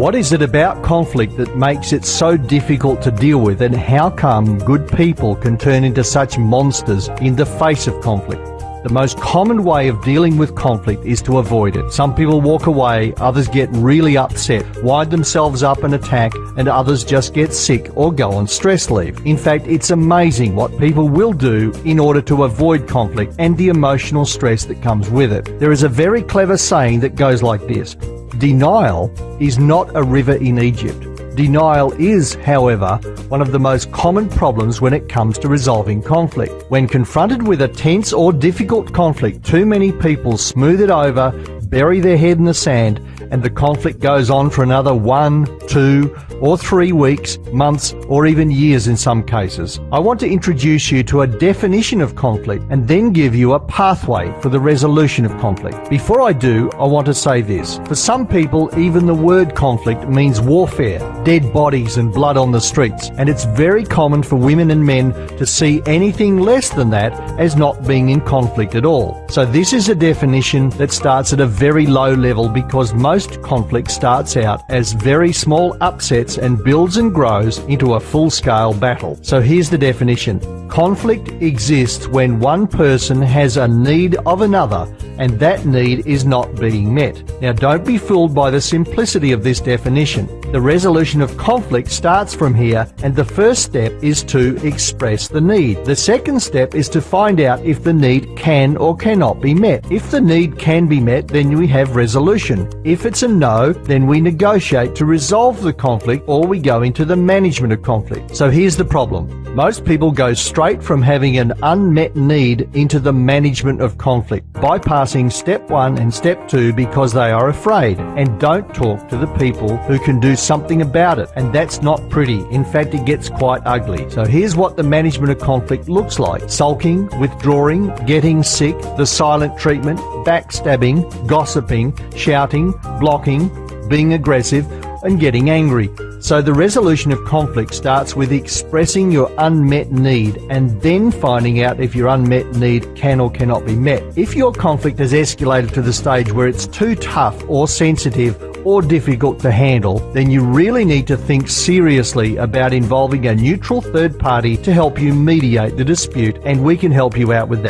What is it about conflict that makes it so difficult to deal with, and how come good people can turn into such monsters in the face of conflict? The most common way of dealing with conflict is to avoid it. Some people walk away, others get really upset, wind themselves up and attack, and others just get sick or go on stress leave. In fact, it's amazing what people will do in order to avoid conflict and the emotional stress that comes with it. There is a very clever saying that goes like this: denial is not a river in Egypt. Denial is, however, one of the most common problems when it comes to resolving conflict. When confronted with a tense or difficult conflict, too many people smooth it over, bury their head in the sand, and the conflict goes on for another 1, 2, or 3 weeks, months, or even years in some cases. I want to introduce you to a definition of conflict and then give you a pathway for the resolution of conflict. Before I do, I want to say this. For some people, even the word conflict means warfare, dead bodies and blood on the streets, and it's very common for women and men to see anything less than that as not being in conflict at all. So this is a definition that starts at a very low level, because most conflict starts out as very small upsets and builds and grows into a full-scale battle. So here's the definition. Conflict exists when one person has a need of another and that need is not being met. Now, don't be fooled by the simplicity of this definition. The resolution of conflict starts from here, and the first step is to express the need. The second step is to find out if the need can or cannot be met. If the need can be met, then we have resolution. If it's a no, then we negotiate to resolve the conflict, or we go into the management of conflict. So here's the problem. Most people go straight from having an unmet need into the management of conflict, bypassing step 1 and step 2 because they are afraid and don't talk to the people who can do something about it. And that's not pretty. In fact, it gets quite ugly. So here's what the management of conflict looks like: sulking, withdrawing, getting sick, the silent treatment, backstabbing, gossiping, shouting, blocking, being aggressive, and getting angry. So the resolution of conflict starts with expressing your unmet need and then finding out if your unmet need can or cannot be met. If your conflict has escalated to the stage where it's too tough or sensitive or difficult to handle, then you really need to think seriously about involving a neutral third party to help you mediate the dispute, and we can help you out with that.